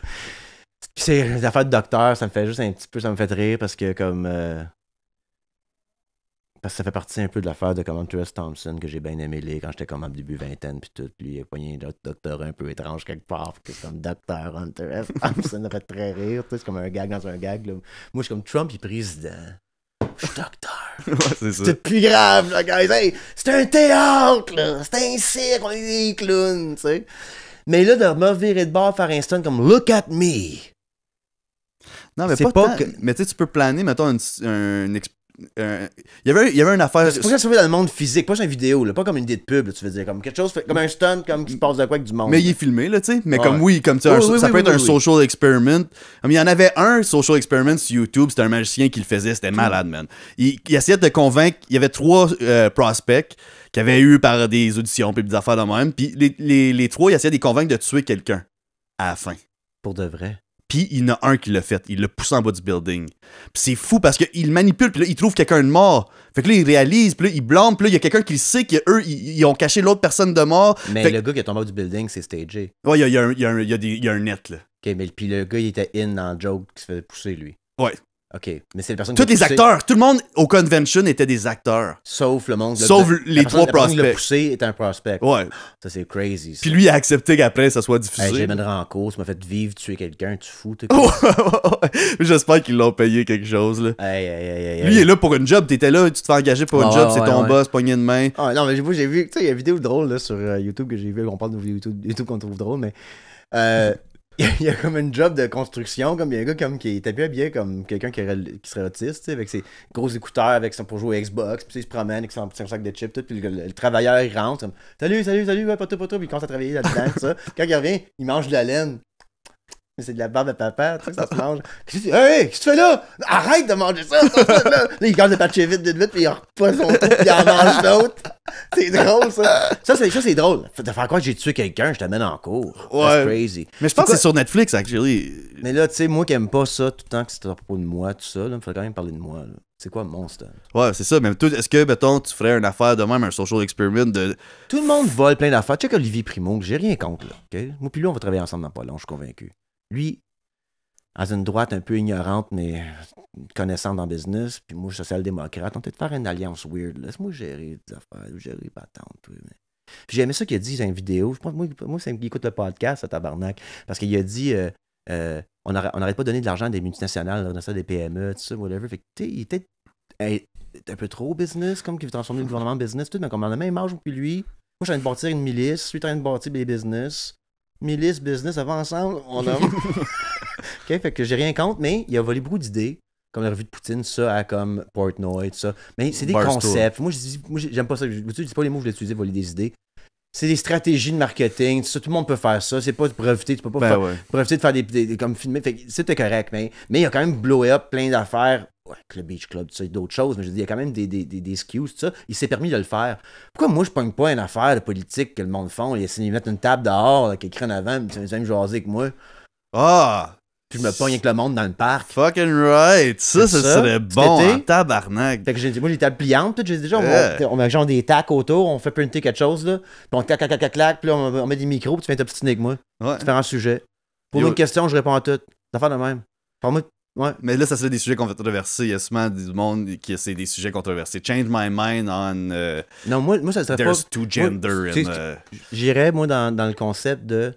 Puis c'est les affaires de docteur, ça me fait juste un petit peu, ça me fait rire parce que comme. Parce que ça fait partie un peu de l'affaire de comme Hunter S. Thompson que j'ai bien aimé lire quand j'étais comme en début vingtaine, puis tout. Lui, il a pogné un docteur un peu étrange quelque part, puis c'est comme Docteur Hunter S. Thompson, ça fait très rire. C'est comme un gag dans un gag. Là. Moi, je suis comme Trump, il est président. Je suis docteur. Ouais, c'est ça. C'est plus grave, là, guys. Hey, c'est un théâtre, là. C'est un cirque, on est des clowns, tu sais. Mais là, de me virer de bord, faire un stunt comme Look at me. Non, mais pas tant. Mais tu sais, tu peux planer, mettons, il y avait une affaire. C'est pour ça que ça se fait dans le monde physique, pas sur une vidéo, là, pas comme une idée de pub, là, tu veux dire, comme quelque chose, comme un stunt, comme qui se passe de quoi avec du monde. Mais il est filmé, là, tu sais. Mais comme comme tu sais, ça peut être un social experiment. Il y en avait un social experiment sur YouTube, c'était un magicien qui le faisait, c'était malade, man. Il essayait de te convaincre, il y avait 3 prospects qui avaient eu par des auditions, puis des affaires de même, puis les 3, il essayait de les convaincre de tuer quelqu'un à la fin. Pour de vrai. Puis il y en a un qui l'a fait. Il l'a poussé en bas du building. Puis c'est fou parce qu'il manipule, puis là, il trouve quelqu'un de mort. Fait que là, il réalise, puis là, il blâme, puis là, il y a quelqu'un qui le sait qu'eux, ils ont caché l'autre personne de mort. Mais le gars qui est tombé en bas du building, c'est stagé. Ouais, il y a un net, là. Ok, mais puis le gars, il était in dans le joke qui se faisait pousser, lui. Ouais. Ok, mais c'est la personne tous les acteurs, tout le monde au convention était des acteurs. Sauf le monde. Sauf les 3 prospects. Le poussé est un prospect. Ouais. Ça, c'est crazy. Ça. Puis lui, il a accepté qu'après, ça soit diffusé. Hey, j'ai mené en course, ça m'a fait vivre, tuer quelqu'un, tu fous. J'espère qu'ils l'ont payé quelque chose, là. Hey. Lui, il est là pour une job. T'étais là, tu te fais engager pour une job, c'est ton boss, poignée de main. Ah, non, mais j'ai vu, tu sais, il y a une vidéo drôle là, sur YouTube que j'ai vu, on parle de YouTube qu'on trouve drôle, mais. Il y a comme une job de construction, comme il y a un gars comme, qui était bien habillé comme quelqu'un qui serait autiste, avec ses gros écouteurs pour jouer au Xbox, puis il se promène avec son sac de chips, tout, puis le travailleur il rentre, comme, salut, ouais, pas toi, puis il commence à travailler là-dedans, ça. Quand il revient, il mange de la laine. Mais c'est de la barbe à papa, tu sais, ça se mange. Puis je dis, hey, qu'est-ce que tu fais là? Arrête de manger ça, là. Il commence à patcher vite, puis il repasse son trou, puis il en mange l'autre. C'est drôle, ça. Ça, c'est drôle. De faire quoi que j'ai tué quelqu'un, je t'amène en cours. Ouais. That's crazy. Mais je pense que c'est sur Netflix, actually. Mais là, tu sais, moi qui aime pas ça tout le temps que c'est à propos de moi, tout ça, là, il faut quand même parler de moi, là. C'est quoi mon style? Ouais, c'est ça. Mais toi, est-ce que, mettons, tu ferais une affaire de même, un social experiment de. Tout le monde vole plein d'affaires. Check Olivier Primo, j'ai rien contre, là. Okay? Moi puis lui, on va travailler ensemble dans pas long, je suis convaincu. Lui, dans une droite un peu ignorante, mais connaissante en business, puis moi, social-démocrate, on peut peut-être faire une alliance weird. Laisse-moi gérer des affaires, gérer patente. Puis j'ai aimé ça qu'il a dit dans une vidéo. Je pense moi c'est qu'il écoute le podcast, ce tabarnak. Parce qu'il a dit on n'arrête pas de donner de l'argent à des multinationales, là, dans ça, des PME, tout ça, whatever. Fait que, tu sais, il était un peu trop business, comme qu'il veut transformer le gouvernement en business, tout, mais comme on a le même âge que lui. Moi, je suis en train de bâtir une milice, lui, est en train de bâtir des business. Milice, business, ça va ensemble, on a. OK, fait que j'ai rien contre, mais il a volé beaucoup d'idées, comme la revue de Poutine, ça, à comme Portnoy, tout ça. Mais c'est des concepts. Moi, j'aime pas ça. Je dis pas les mots que je vais utiliser, voler des idées. C'est des stratégies de marketing, tout le monde peut faire ça. C'est pas de profiter, tu peux pas profiter de faire des comme filmer. Fait que c'était correct, mais il a quand même blowé up plein d'affaires. Ouais, le Beach Club, tout ça, d'autres choses, mais je dis, il y a quand même des excuses, tout ça. Il s'est permis de le faire. Pourquoi moi, je pogne pas une affaire de politique que le monde font? Il essaie de mettre une table dehors, là, qui écrit en avant, puis tu vas me jaser avec moi. Ah! Puis je me pogne avec le monde dans le parc. Fucking right! Ça serait bon, en tabarnak. Fait que moi, j'ai table pliante, j'ai déjà, on met genre des tacs autour, on fait printer quelque chose, là, puis on clac, puis là, on met des micros, puis tu viens t'obstiner avec moi. Ouais. Différents sujets. Pour une question, je réponds à toutes. Ça fait de même. Pour-moi, ouais. Mais là, ça serait des sujets controversés. Il y a souvent du monde qui c'est des sujets controversés. Change my mind on. Non, moi, ça serait there's pas. two gender J'irais, moi, dans le concept de.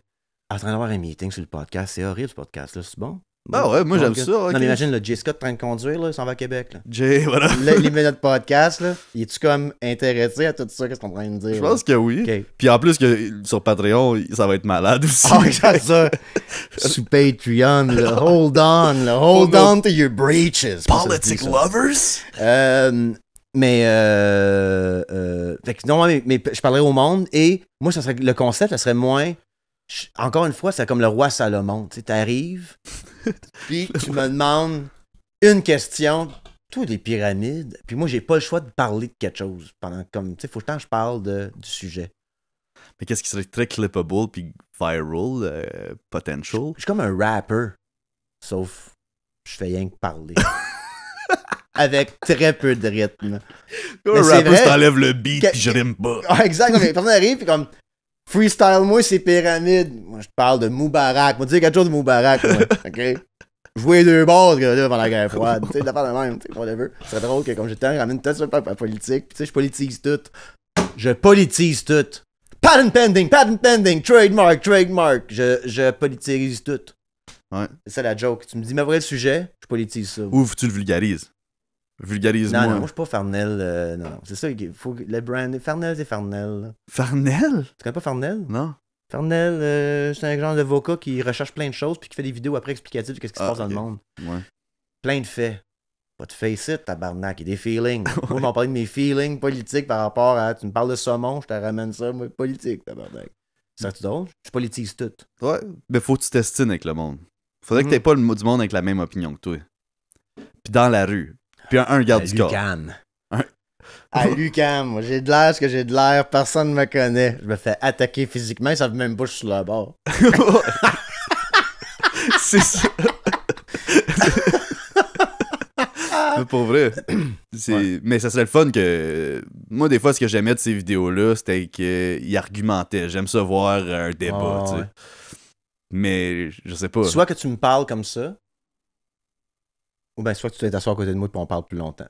En train d'avoir un meeting sur le podcast. C'est horrible, ce podcast-là. C'est bon? Ah ouais, moi j'aime ça. Okay. Non, mais imagine le J. Scott en train de conduire, là, il s'en va à Québec. Là. Jay, voilà. Là, il met notre podcast, là. Il est-tu comme intéressé à tout ça, qu'est-ce qu'on est en train de dire? Je pense que oui. Okay. Puis en plus, que sur Patreon, ça va être malade aussi. Ah, regarde ça. Sous Patreon, là. Hold on, là. Hold on to your breeches. Politic lovers? Fait que non, mais je parlerais au monde et moi, ça serait, le concept, ça serait moins. Encore une fois, c'est comme le roi Salomon. Tu sais, t'arrives, puis tu me demandes une question. Toi, les pyramides. Puis moi, j'ai pas le choix de parler de quelque chose. Pendant comme, tu sais, faut que je parle du sujet. Mais qu'est-ce qui serait très clippable puis viral, potential? Je suis comme un rapper. Sauf, je fais rien que parler. Avec très peu de rythme. Un rapper, je t'enlève le beat puis je rime pas. Ah, exact. Mais personne arrive puis comme freestyle-moi ces pyramides. Moi, je parle de Moubarak. Moi, tu sais quelque chose de Moubarak, moi. OK? Jouer deux bases, là, pendant la guerre froide. Tu sais, de faire de même. Tu sais, whatever. C'est drôle que, comme j'étais, ramène tout ça par la politique. Puis, tu sais, je politise tout. Je politise tout. Patent pending, trademark. Je politise tout. Ouais. C'est ça la joke. Tu me dis, mais vrai le sujet, je politise ça. Ou tu le vulgarises. Vulgarise-moi. Non, moi, je suis pas Farnell. Non. C'est ça, il faut le brand. Farnell, c'est Farnell. Là. Farnell? Tu connais pas Farnell? Non. Farnell, c'est un genre d'avocat qui recherche plein de choses puis qui fait des vidéos après explicatives de ce qui se passe dans le monde. Ouais. Plein de faits. Pas de face it, tabarnak, et des feelings. Moi, je m'en parle de mes feelings politiques par rapport à. Tu me parles de saumon, je te ramène ça, moi, politique, tabarnak. C'est drôle? Je politise tout. Ouais, mais faut que tu t'estines avec le monde. Faudrait que t'aies pas du monde avec la même opinion que toi. Puis dans la rue. Puis un garde du corps. À l'UQAM, moi j'ai de l'air ce que j'ai de l'air, personne ne me connaît. Je me fais attaquer physiquement, ils savent même pas que je suis sur le bord. C'est ça. Mais pour vrai. Ouais. Mais ça serait le fun que. Moi, des fois, ce que j'aimais de ces vidéos-là, c'était qu'ils argumentaient. J'aime ça voir un débat, tu sais. Ouais. Mais je sais pas. Soit que tu me parles comme ça, ou bien soit que tu t'assois à côté de moi et on parle plus longtemps.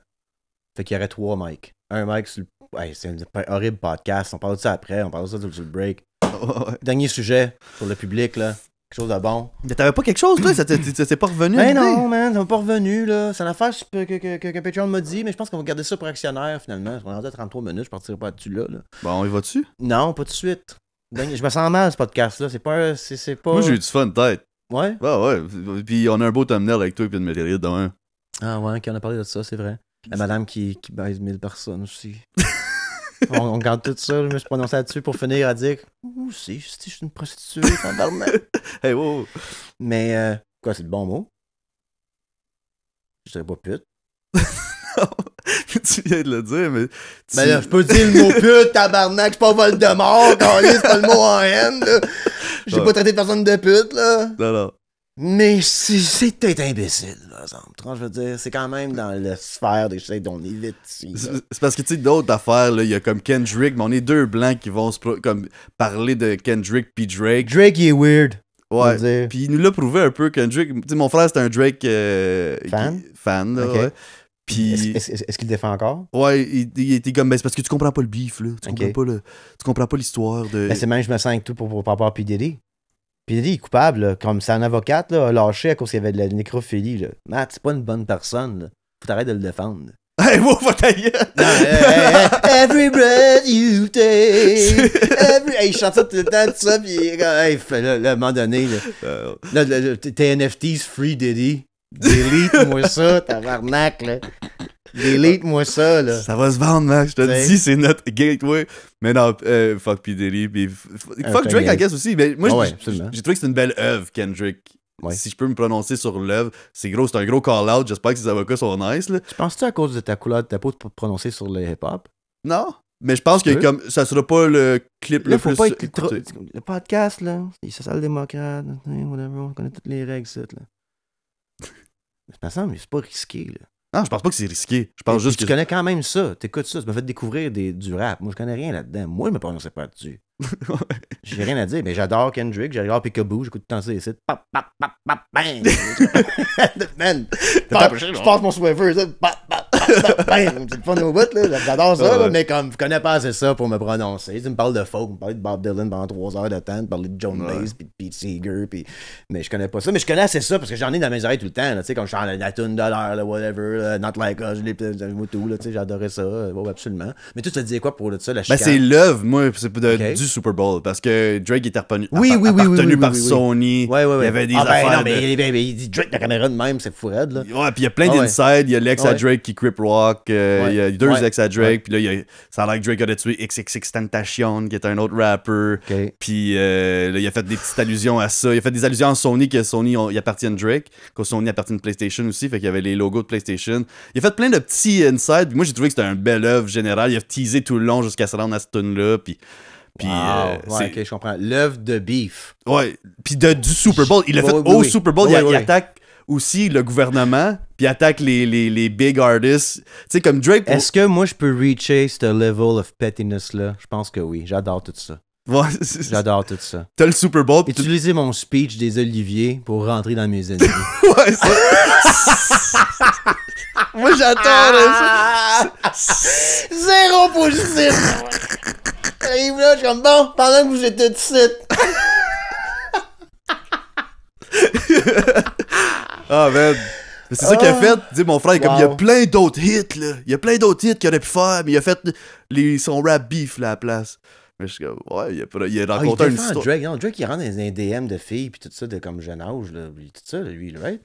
Fait qu'il y aurait 3 mics. Un mic sur le. Ouais, c'est un horrible podcast. On parle de ça après, on parle de ça sur le break. Ouais. Dernier sujet pour le public, là. Quelque chose de bon. Mais t'avais pas quelque chose, toi? Ça t'est pas revenu? Ben non, man, ça m'a pas revenu, là. C'est une affaire que Patreon m'a dit, mais je pense qu'on va garder ça pour actionnaire, finalement. On est rendu à 33 minutes, je partirai pas là-dessus, là. Bon, on y va dessus? Non, pas tout de suite. Je me sens mal, ce podcast-là. C'est pas. Moi, j'ai eu du fun, tête. Ouais? Ouais. Puis on a un beau thumbnail avec toi et puis une médaille de Ah ouais, on a parlé de ça, c'est vrai. La madame qui baise 1000 personnes aussi. On garde tout ça, je me suis prononcé là-dessus pour finir à dire ouh, si, je suis une prostituée, tabarnak. Hey, wow. Mais, quoi, c'est le bon mot? Je dirais pas pute. Tu viens de le dire, mais. Ben là, je peux dire le mot pute, tabarnak, c'est pas Voldemort, c'est pas le mot en haine, là. J'ai pas traité personne de pute, là. Non. Mais c'est peut-être imbécile, par exemple. Je veux dire, c'est quand même dans la sphère des choses dont on évite ici. C'est parce que, tu sais, d'autres affaires, là, il y a comme Kendrick, mais on est deux blancs qui vont comme parler de Kendrick puis Drake. Drake, il est weird. Ouais. Puis il nous l'a prouvé un peu, Kendrick. Tu sais, mon frère, c'est un Drake fan, là, Ok. ouais. Puis... Est-ce qu'il le défend encore? Ouais, il était comme, ben, c'est parce que tu comprends pas le beef, là. Tu comprends pas l'histoire de... Ben, c'est même, je me sens avec tout pour rapport à P. Diddy. P. Diddy est coupable, là. Comme c'est un avocate, là, a lâché à cause qu'il y avait de la nécrophilie, là. Matt, c'est pas une bonne personne, là. Faut t'arrêter de le défendre. Hey, wow, faut ta gueule! Every breath you take. Hey, il chante ça tout le temps, tout ça, pis hey, là, à un moment donné, là, tes NFTs free Diddy. Delete-moi ça, tabarnak, là. Delete-moi ça, là. Ça va se vendre, mec. Je te dis, c'est notre gateway. Mais non, fuck P. Diddy. Puis fuck Drake, I guess aussi. Mais moi, j'ai trouvé que c'est une belle œuvre, Kendrick. Ouais. Si je peux me prononcer sur l'œuvre, c'est un gros call-out. J'espère que ses avocats sont nice, là. Tu penses-tu à cause de ta couleur de ta peau de prononcer sur le hip-hop? Non. Mais je pense que comme ça sera pas le clip là, le plus... Le podcast, là, c'est social-démocrate, whatever, on connaît toutes les règles, ça, là. Ça me semble, c'est pas risqué, là. Non, je pense pas que c'est risqué. Je pense juste que... Tu connais quand même ça. T'écoutes ça. Tu m'as fait découvrir du rap. Moi, je connais rien là-dedans. Moi, je me prononçais pas dessus. J'ai rien à dire. Mais j'adore Kendrick. J'adore Peekaboo. J'écoute tout le temps ça ici. Pap, pap, pap, pap, bang. Man. Je passe mon Swiffer. Ça. Pap, pap, pap, pap, bang. C'est le fun au bout, là. J'adore ça, là, mais comme je connais pas assez ça pour me prononcer. Tu me parles de folk. Tu me parles de Bob Dylan pendant 3 heures de temps. Tu me parles de Joan Baez puis de Pete Seeger. Mais je connais pas ça. Mais je connais assez ça parce que j'en ai dans mes oreilles tout le temps. Tu sais, comme je chante la tune de l'heure, whatever. Not Like Us. Je l'ai tout, là. Tu sais, j'adorais ça. Absolument. Mais tu te disais quoi pour ça, la chicane? Ben, c'est l'œuvre, moi, c'est du Super Bowl. Parce que Drake était appartenu par Sony. Ouais. Il y avait des affaires. Non, mais il dit Drake la caméra de même, c'est fou raide, là. Ouais, puis il y a plein d'insides. Il y a l'ex à Drake qui Crip Rock. Il y a 2 ex à Drake. Puis là, ça a l'air que Drake a tué XXXTentacion, qui est un autre rapper. Puis là, il a fait des petites allusions à ça. Il a fait des allusions à Sony, que Sony il appartient à Drake. Que Sony appartient à PlayStation aussi. Fait qu'il y avait les logos de PlayStation. Il a fait plein de petits insides. Puis moi, j'ai trouvé que c'était un bel œuvre général. Il a teasé tout le long jusqu'à se rendre à cette tune-là. Puis ok, je comprends. L'œuvre de beef. Ouais. Puis du Super Bowl. Il a fait au Super Bowl. Il attaque aussi le gouvernement. Puis il attaque les big artists. Tu sais, comme Drake. Est-ce que moi, je peux reacher ce level of pettiness-là? Je pense que oui. J'adore tout ça. Ouais, j'adore tout ça. T'as le Super Bowl. Utiliser mon speech des Oliviers pour rentrer dans mes ennemis. Ouais, moi, j'adore ça. Zéro positif. J'arrive là, je suis comme bon, pendant que vous étiez de site. Ah, man. C'est ça qu'il a fait. Tu sais, mon frère, comme il y a plein d'autres hits, là. Il y a plein d'autres hits qu'il aurait pu faire, mais il a fait son rap beef, là, à la place. Mais je suis comme, ouais, il a rencontré une histoire. Drake, non, Drake, il rentre dans un DM de filles, puis tout ça, de comme jeune âge, là. Tout ça, lui, right?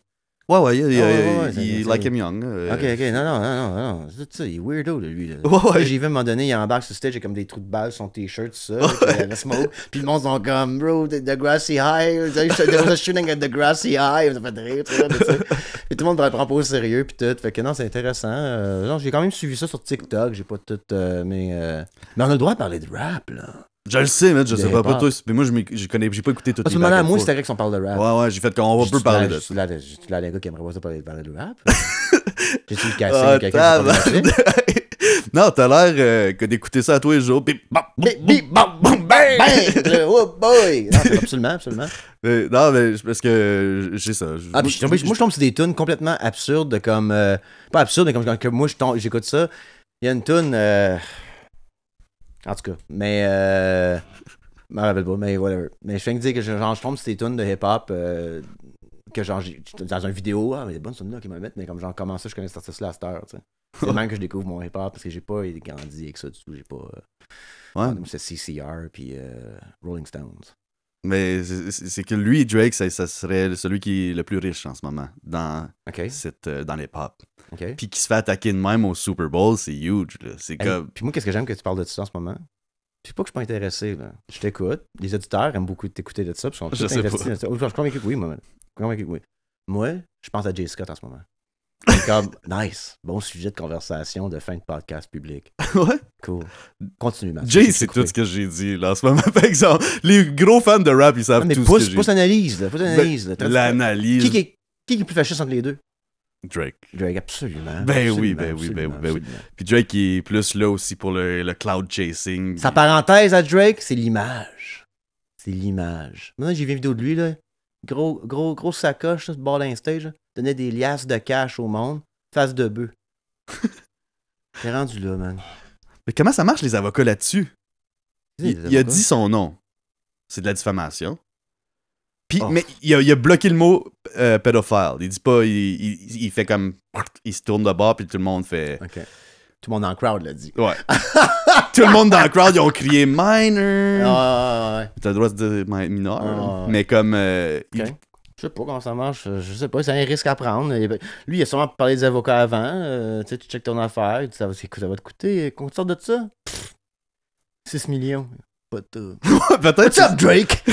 Ouais, il like him young. Ok, non. C'est tout ça, il est weirdo, lui. Là. Ouais. J'ai vu à un moment donné, il embarque sur stage, j'ai comme des trous de balles sur son t-shirt, tout ça. Puis il smoke. Puis le monde sont comme, bro, the grassy high. There was a shooting at the grassy high. Ça fait rire, tout ça. Puis tout le monde ne prend pas au sérieux, puis tout. Fait que non, c'est intéressant. Non, j'ai quand même suivi ça sur TikTok. J'ai pas tout. Mais on a le droit de parler de rap, là. Je le sais, mais je sais pas tous. Mais moi, j'ai pas écouté tout. Parce que maintenant, moi, c'est vrai qu'on parle de rap. Ouais, j'ai fait qu'on va peu parler de ça. Tu l'as les gars qui aimeraient pas ça parler de rap. J'ai-tu le casser quelqu'un Non, t'as l'air que d'écouter ça à tous les jours. Bip, bam, bang! Oh boy! Non, absolument. Non, mais parce que j'ai ça. Moi, je tombe sur des tunes complètement absurdes, comme. Pas absurdes, mais comme quand moi, j'écoute ça. Il y a une tune. En tout cas, mais je me rappelle pas, mais whatever. Mais je viens de dire que je tombe sur des tunes de hip-hop que genre dans une vidéo, mais des bonnes tunes là qui me mettent, mais comme genre comment ça je connais cet artiste-là à cette heure, tu sais. C'est même que je découvre mon hip-hop parce que j'ai pas grandi avec ça du tout, j'ai pas. Ouais. C'est CCR puis Rolling Stones. Mais c'est que lui, Drake, ça serait celui qui est le plus riche en ce moment dans, dans les pop. Puis qui se fait attaquer de même au Super Bowl, c'est huge. Là. C'est comme... Puis moi, qu'est-ce que j'aime que tu parles de ça en ce moment? Je sais pas que je suis pas intéressé. Là. Je t'écoute. Les auditeurs aiment beaucoup t'écouter de ça. Puis sont tous investis dans ça. Je suis convaincu que oui, moi. Moi, je pense à Jay Scott en ce moment. C'est comme, nice. Bon sujet de conversation de fin de podcast public. Ouais. Cool. Continue, Mathieu. Jay, c'est tout ce que j'ai dit là en ce moment. Par exemple, les gros fans de rap, ils savent tout ce que j'ai dit. Pousse l'analyse. L'analyse. Qui est plus fasciste entre les deux? Drake. Drake, absolument. Ben oui. Puis Drake est plus là aussi pour le cloud chasing. Sa parenthèse à Drake, c'est l'image. C'est l'image. Maintenant, j'ai vu une vidéo de lui, là. Gros sacoche, ce bord d'un stage, donnait des liasses de cash au monde, face de bœuf. T'es rendu là, man. Mais comment ça marche, les avocats là-dessus? Il a dit son nom. C'est de la diffamation. Puis, mais il a bloqué le mot pédophile. Il dit pas, il fait comme. Il se tourne de bord, puis tout le monde fait. OK. Tout le monde dans le crowd l'a dit. Ouais. Tout le monde dans le crowd, ils ont crié minor. Ouais. T'as le droit de dire mineur. Mais comme. Je sais pas comment ça marche. Je sais pas, c'est un risque à prendre. Lui, il a sûrement parlé des avocats avant. Tu sais, tu checkes ton affaire. Ça va te coûter. Qu'on sorte de ça? 6 millions. Pas de tout. Peut-être. What's up, Drake?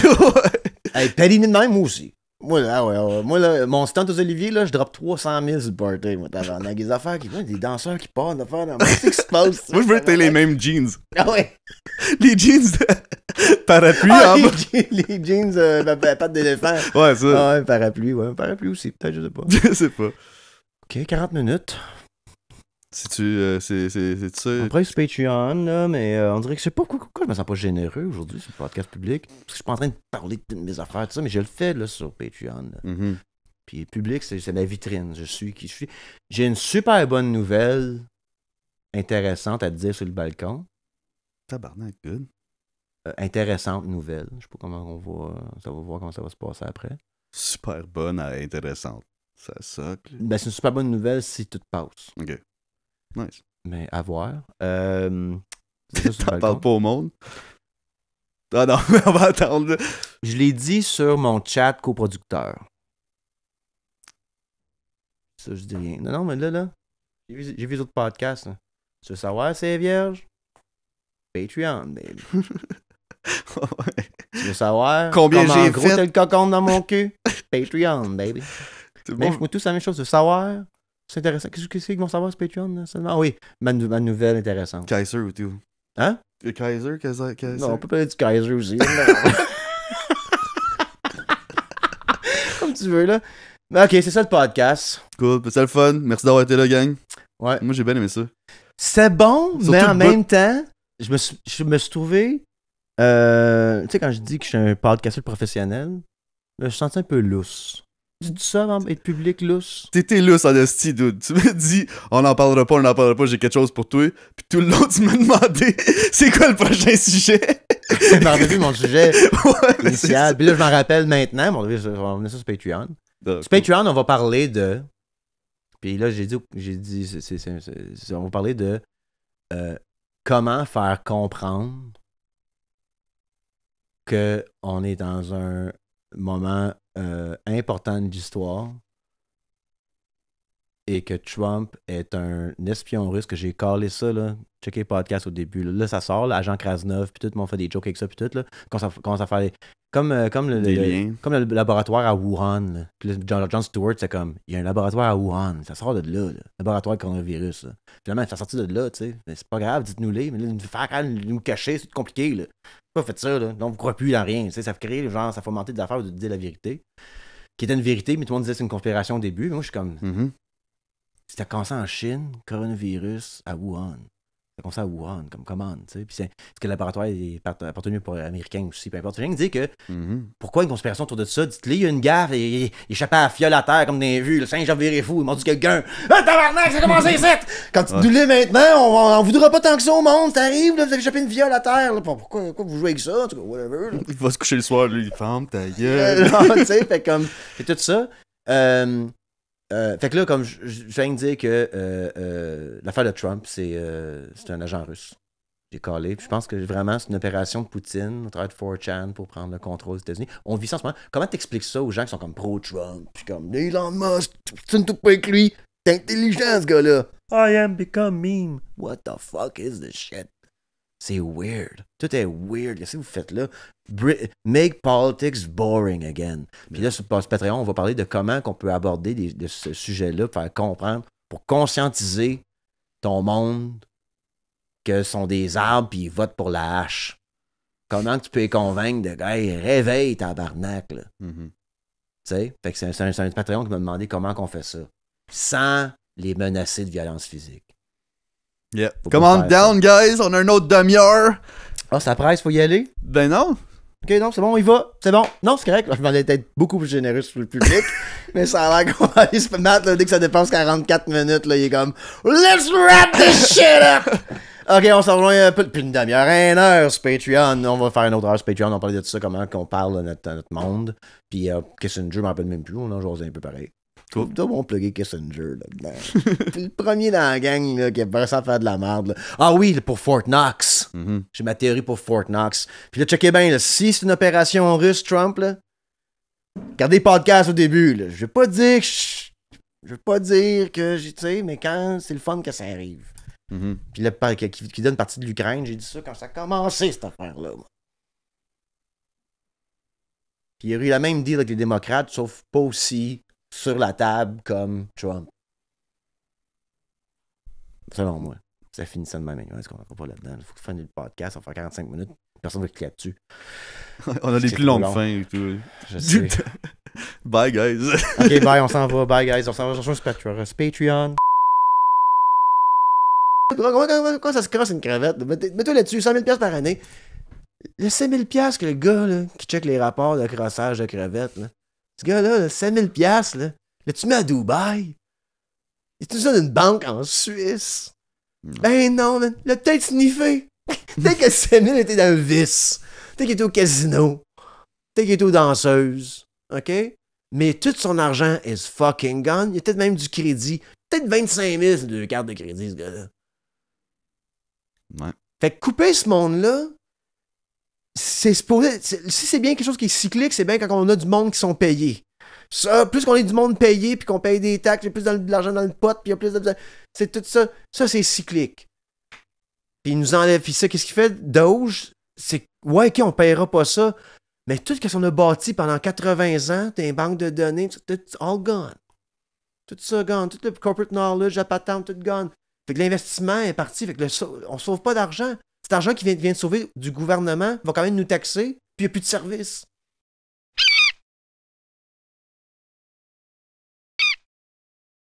Hey, Paddy de même, moi aussi. Moi, là, mon stand aux Oliviers, là, je drop 300 000 sur le party. Moi, t'as des affaires des danseurs qui partent d'affaires dans qu'est-ce qui se passe? Moi, je veux être les mêmes jeans. Ah ouais? Les jeans de parapluie en bas. Les jeans pattes d'éléphant. Ouais, ça. Ah ouais, parapluie, ouais. Parapluie aussi, peut-être, je sais pas. Je sais pas. OK, 40 minutes. C'est ça. Après, c'est Patreon, là, mais on dirait que je sais pas pourquoi je me sens pas généreux aujourd'hui sur le podcast public. Parce que je suis pas en train de parler de mes affaires, tout ça, mais je le fais là, sur Patreon. Mm-hmm. Puis public, c'est ma vitrine. Je suis qui je suis. J'ai une super bonne nouvelle intéressante à te dire sur le balcon. Tabarnak, good. Intéressante nouvelle. Je sais pas comment ça va voir comment ça va se passer après. Super bonne et intéressante. Ça socle. Ben, c'est une super bonne nouvelle si tout passe. OK. Nice. Mais à voir. T'en parles pas au monde? Ah non, mais on va attendre. Je l'ai dit sur mon chat coproducteur. Ça, je dis rien. Non, mais là, j'ai vu les autres podcasts. Là. Tu veux savoir, c'est vierge? Patreon, baby. Ouais. Tu veux savoir combien j'ai gros fait? t'as le cocon dans mon cul? Patreon, baby. Mais je fais tous la même chose. Tu veux savoir? C'est intéressant. Qu'est-ce qu'ils vont savoir sur Patreon? Là, seulement? Ah oui, ma nouvelle intéressante. Kaiser ou tout. Hein? Kaiser? Non, on peut parler du Kaiser aussi. Comme tu veux, là. Mais ok, c'est ça le podcast. Cool, c'est le fun. Merci d'avoir été là, gang. Ouais. Moi, j'ai bien aimé ça. C'est bon, surtout mais en même temps, je me suis trouvé... tu sais, quand je dis que je suis un podcasteur professionnel, là, je me sentais un peu lousse. Tu dis ça, être public lousse? T'étais lousse en esti, dude. Tu me dis, on n'en parlera pas, j'ai quelque chose pour toi. Puis tout le long, tu m'as demandé, c'est quoi le prochain sujet? C'est par-dessus mon sujet ouais, initial. Puis là, je m'en rappelle maintenant. On va revenir ça sur Patreon. Sur Patreon, on va parler de... Puis là, j'ai dit on va parler de comment faire comprendre qu'on est dans un moment important de l'histoire et que Trump est un espion russe, que j'ai callé ça, là. Checké le podcast au début. Là, ça sort, là, Agent Krasnov, puis tout le monde fait des jokes avec ça, puis tout, là. Commence à faire comme le laboratoire à Wuhan, là. Puis là, John Stewart, c'est comme, il y a un laboratoire à Wuhan, ça sort de là, là. Laboratoire de coronavirus, là. Finalement, ça sorti de là, tu sais. Mais c'est pas grave, dites-nous-les, mais là, nous cacher, c'est compliqué, là. Pourquoi faites ça, là? Donc, vous ne croyez plus dans rien, tu sais. Ça fait créer, genre, ça fomenter des affaires de dire la vérité. Qui était une vérité, mais tout le monde disait que c'est une conspiration au début. Mais moi, je suis comme, c'était commencé en Chine, coronavirus à Wuhan. Ça commencé à Wuhan, comme commande, tu sais. Puis c'est parce que le laboratoire est appartenu pour les Américains aussi, peu importe. J'ai rien dit que pourquoi une conspiration autour de ça? Dites-le, il y a une gaffe, il échappait à la fiole à terre comme dans les vues, le singe a viré fou, il m'a dit quelqu'un. Ah, tabarnak, ça a commencé ici! Quand tu nous l'es maintenant, on voudra pas tant que ça au monde, ça arrive, là, vous avez échappé une fiole à terre, là. Pourquoi vous jouez avec ça? En tout cas, whatever. Là. Il va se coucher le soir, lui, il ferme ta gueule. Tu sais, fait comme, c'est tout ça. Fait que là, comme je viens de dire que l'affaire de Trump, c'est un agent russe. J'ai collé. Puis je pense que vraiment, c'est une opération de Poutine, au travers de 4chan, pour prendre le contrôle des États-Unis. On vit ça en ce moment. Comment t'expliques ça aux gens qui sont comme pro-Trump? Puis comme Elon Musk, tu ne tout pas avec lui. T'es intelligent, ce gars-là. I am become meme. What the fuck is this shit? C'est weird. Tout est weird. Qu'est-ce que vous faites là? Make politics boring again. Puis là, sur Patreon, on va parler de comment on peut aborder de ce sujet-là pour faire comprendre, pour conscientiser ton monde que ce sont des arbres puis ils votent pour la hache. Comment tu peux les convaincre de hey, réveille tabarnak, là. Tu sais? Fait que c'est un Patreon qui m'a demandé comment on fait ça. Sans les menacer de violence physique. Yeah. Come on down, guys, on a un autre demi-heure. Ah, ça presse, faut y aller? Ben non. Ok, non, c'est bon, on y va. C'est bon. Non, c'est correct. Je m'en ai peut-être beaucoup plus généreux sur le public. Mais ça a l'air qu'on va aller se mettre, là, dès que ça dépasse 44 minutes, là, il est comme let's wrap this shit up! Ok, on s'en rejoint un peu depuis une demi-heure, 1 heure sur Patreon. On va faire une autre heure sur Patreon. On va parler de tout ça, comment on parle de notre monde. Puis Kissinger, je m'en rappelle même plus. On a joué un peu pareil. Cool. Tout bon plugger Kissinger là-dedans. Le premier dans la gang là, qui a pas ça faire de la merde. Là. Ah oui, pour Fort Knox. J'ai ma théorie pour Fort Knox. Puis là, checkez bien, là, si c'est une opération russe, Trump, là, regardez le podcast au début. Là. Je vais pas dire que tu sais, mais quand c'est le fun que ça arrive. Puis là, qui donne partie de l'Ukraine, j'ai dit ça quand ça a commencé, cette affaire-là. Moi. Puis il y a eu la même deal avec les démocrates, sauf pas aussi sur la table comme Trump. Selon moi. Ça finit ça de même. Est-ce qu'on ne va pas là-dedans? Il faut faire le podcast, on va faire 45 minutes. Personne ne va cliquer dessus. On a des plus longues fins et tout. Je sais. Bye, guys. Ok, bye, on s'en va. Bye, guys. On s'en va sur Patreon. Comment ça se crosse une crevette? Mets-toi là-dessus, 100 000$ par année. Le 5 000$ que le gars là, qui check les rapports de crossage de crevettes, là. Ce gars-là, 5 000$, là, l'as-tu mis à Dubaï? Est-tu ça d'une banque en Suisse? Ben non, man. Il a peut-être sniffé. Peut-être que 5 000 était dans le vice. Peut-être qu'il était au casino. Peut-être qu'il était aux danseuses. OK? Mais tout son argent is fucking gone. Il y a peut-être même du crédit. Peut-être 25 000 sur 2 cartes de crédit, ce gars-là. Ouais. Fait que couper ce monde-là, c'est supposé. Si c'est bien quelque chose qui est cyclique, c'est bien quand on a du monde qui sont payés. Ça, plus qu'on est du monde payé, puis qu'on paye des taxes, il y a plus de l'argent dans le pot, puis il y a plus de. C'est tout ça. Ça, c'est cyclique. Puis il nous enlève. Puis ça, qu'est-ce qu'il fait? Doge, c'est. Ouais, ok, on paiera pas ça. Mais tout ce qu'on a bâti pendant 80 ans, t'as une banque de données, tout all gone. Tout ça gone. Tout le corporate knowledge, la patente, tout gone. Fait que l'investissement est parti. Fait que on sauve pas d'argent. Cet argent qui vient de sauver du gouvernement va quand même nous taxer, puis il n'y a plus de service.